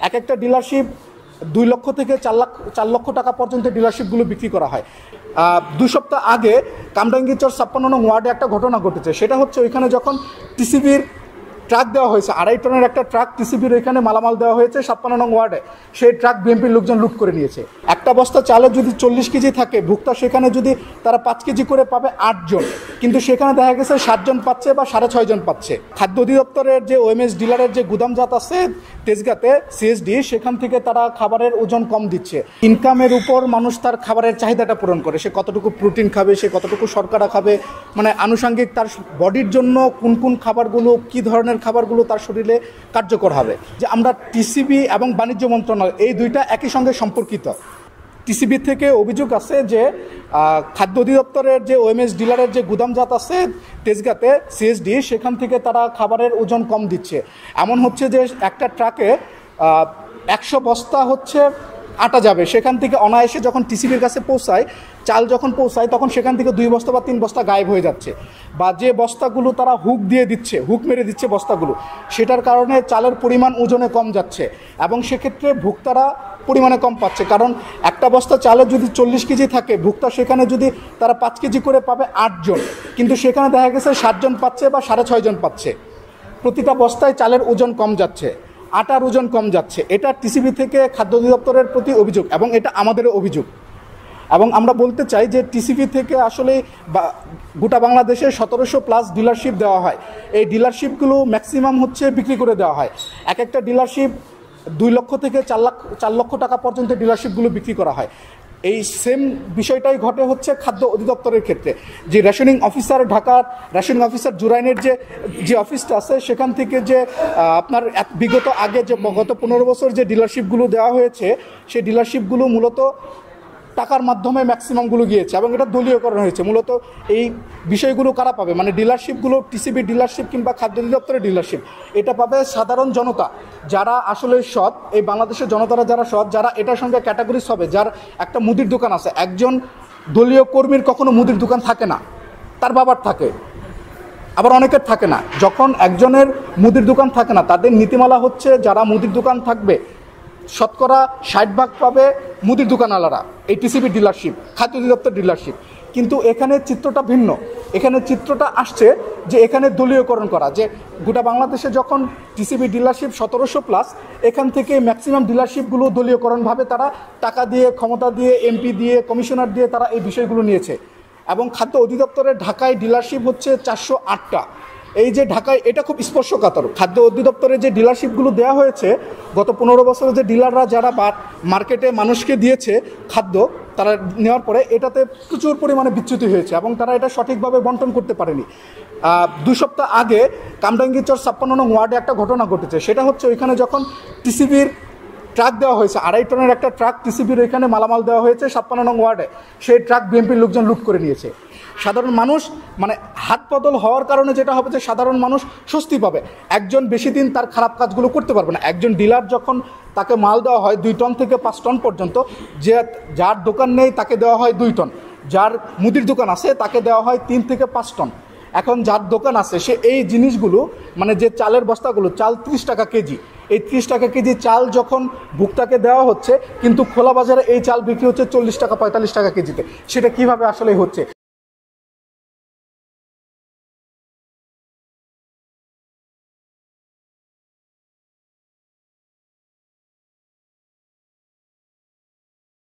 এক একটা ডিলারশিপ 2 লক্ষ থেকে 4 লক্ষ টাকা পর্যন্ত ডিলারশিপগুলো বিক্রি করা হয়। 2 সপ্তাহ আগে কামরাঙ্গীরচর 56 নং ওয়ার্ডে একটা ঘটনা ঘটেছে। সেটা হচ্ছে ওইখানে যখন টিসিবির ট্রাক দেওয়া হয়েছে, 2.5 টনের একটা ট্রাক টিসিবির ওইখানে মালামাল দেওয়া হয়েছে 56 নং ওয়ার্ডে, সেই ট্রাক বিএনপির লোকজন লুট করে নিয়েছে। একটা বস্তা চালে যদি 40 কেজি থাকে, ভুক্তা সেখানে যদি তারা 5 কেজি করে পাবে 8 জন, কিন্তু সেখানে দেখা গেছে 7 জন পাচ্ছে বা 6.5 জন পাচ্ছে। খাদ্য অধিদপ্তরের যে ওএমএস ডিলারের যে গুদামজাত আছে তেজগাঁতে সিএসডি, সেখান থেকে তারা খাবারের ওজন কম দিচ্ছে। ইনকামের উপর মানুষ তার খাবারের চাহিদাটা পূরণ করে, সে কতটুকু প্রোটিন খাবে, সে কতটুকু শর্করা খাবে, মানে আনুষঙ্গিক তার বডির জন্য কোন কোন খাবারগুলো, কী ধরনের খাবারগুলো তার শরীরে কার্যকর হবে। যে আমরা টিসিবি এবং বাণিজ্য মন্ত্রণালয় এই দুইটা একই সঙ্গে সম্পর্কিত। টিসিবি থেকে অভিযোগ আছে যে খাদ্য অধিদপ্তরের যে ওএমএস ডিলারের যে গুদামজাত আছে তেজগাঁতে সিএসডি, সেখান থেকে তারা খাবারের ওজন কম দিচ্ছে। এমন হচ্ছে যে একটা ট্রাকে 100 বস্তা হচ্ছে আটা যাবে, সেখান থেকে অনায়াসে যখন টিসিবির কাছে পৌঁছায়, চাল যখন পৌঁছায়, তখন সেখান থেকে 2 বস্তা বা 3 বস্তা গায়েব হয়ে যাচ্ছে। বা যে বস্তাগুলো তারা হুক দিয়ে দিচ্ছে, হুক মেরে দিচ্ছে বস্তাগুলো, সেটার কারণে চালের পরিমাণ ওজনে কম যাচ্ছে এবং সেক্ষেত্রে ভুক্তারা পরিমাণে কম পাচ্ছে। কারণ একটা বস্তা চালে যদি 40 কেজি থাকে, ভুক্তা সেখানে যদি তারা 5 কেজি করে পাবে 8 জন, কিন্তু সেখানে দেখা গেছে 7 জন পাচ্ছে বা 6.5 জন পাচ্ছে। প্রতিটা বস্তায় চালের ওজন কম যাচ্ছে, আটার ওজন কম যাচ্ছে। এটা টিসিবি থেকে খাদ্য অধিদপ্তরের প্রতি অভিযোগ এবং এটা আমাদেরও অভিযোগ। এবং আমরা বলতে চাই যে টিসিবি থেকে আসলে গোটা বাংলাদেশে 1700+ ডিলারশিপ দেওয়া হয়। এই ডিলারশিপগুলো ম্যাক্সিমাম হচ্ছে বিক্রি করে দেওয়া হয়। এক একটা ডিলারশিপ 2 লক্ষ থেকে 4 লক্ষ টাকা পর্যন্ত ডিলারশিপগুলো বিক্রি করা হয়। এই সেম বিষয়টাই ঘটে হচ্ছে খাদ্য অধিদপ্তরের ক্ষেত্রে। যে রেশনিং অফিসার, ঢাকার রেশনিং অফিসার জুরাইনের যে অফিসটা আছে, সেখান থেকে যে আপনার বিগত আগে যে গত 15 বছর যে ডিলারশিপগুলো দেওয়া হয়েছে, সেই ডিলারশিপগুলো মূলত টাকার মাধ্যমে ম্যাক্সিমামগুলো গিয়েছে এবং এটা দলীয়করণ হয়েছে। মূলত এই বিষয়গুলো কারা পাবে, মানে ডিলারশিপগুলো টিসিবি ডিলারশিপ কিংবা খাদ্য অধিদপ্তরের ডিলারশিপ, এটা পাবে সাধারণ জনতা যারা আসলে সৎ, এই বাংলাদেশের জনতারা যারা সৎ, যারা এটার সঙ্গে ক্যাটাগরিজ হবে। যার একটা মুদির দোকান আছে, একজন দলীয় কর্মীর কখনো মুদির দোকান থাকে না, তার বাবার থাকে, আবার অনেকের থাকে না। যখন একজনের মুদির দোকান থাকে না, তাদের নীতিমালা হচ্ছে যারা মুদির দোকান থাকবে শতকরা 60% পাবে মুদির দোকানওয়ালারা, এই টিসিবি ডিলারশিপ, খাদ্য অধিদপ্তর ডিলারশিপ। কিন্তু এখানে চিত্রটা ভিন্ন। এখানে চিত্রটা আসছে যে এখানে দলীয়করণ করা, যে গোটা বাংলাদেশে যখন টিসিবি ডিলারশিপ 1700+, এখান থেকে ম্যাক্সিমাম ডিলারশিপগুলো দলীয়করণভাবে তারা টাকা দিয়ে, ক্ষমতা দিয়ে, এমপি দিয়ে, কমিশনার দিয়ে তারা এই বিষয়গুলো নিয়েছে। এবং খাদ্য অধিদপ্তরের ঢাকায় ডিলারশিপ হচ্ছে 408টা। এই যে ঢাকায়, এটা খুব স্পর্শকাতর। খাদ্য অধিদপ্তরের যে ডিলারশিপগুলো দেওয়া হয়েছে গত 15 বছরে, যে ডিলাররা যারা মার্কেটে মানুষকে দিয়েছে খাদ্য, তারা নেওয়ার পরে এটাতে প্রচুর পরিমাণে বিচ্যুতি হয়েছে এবং তারা এটা সঠিকভাবে বন্টন করতে পারেনি। 2 সপ্তাহ আগে কামরাঙ্গীরচর 56 নং ওয়ার্ডে একটা ঘটনা ঘটেছে। সেটা হচ্ছে ওইখানে যখন টিসিবির ট্রাক দেওয়া হয়েছে, 2.5 টনের একটা ট্রাক টিসিবির ওইখানে মালামাল দেওয়া হয়েছে 56 নং ওয়ার্ডে, সেই ট্রাক বিএনপির লোকজন লুট করে নিয়েছে। সাধারণ মানুষ, মানে হাত বদল হওয়ার কারণে যেটা হবে যে সাধারণ মানুষ স্বস্তি পাবে। একজন বেশি দিন তার খারাপ কাজগুলো করতে পারবে না। একজন ডিলার যখন তাকে মাল দেওয়া হয় 2 টন থেকে 5 টন পর্যন্ত, যার দোকান নেই তাকে দেওয়া হয় 2 টন, যার মুদির দোকান আছে তাকে দেওয়া হয় 3 থেকে 5 টন। এখন যার দোকান আছে সে এই জিনিসগুলো, মানে যে চালের বস্তাগুলো, চাল 30 টাকা কেজি, এই 30 টাকা কেজি চাল যখন ভুক্তাকে দেওয়া হচ্ছে, কিন্তু খোলা বাজারে এই চাল বিক্রি হচ্ছে 40 টাকা 45 টাকা কেজিতে। সেটা কিভাবে আসলে হচ্ছে?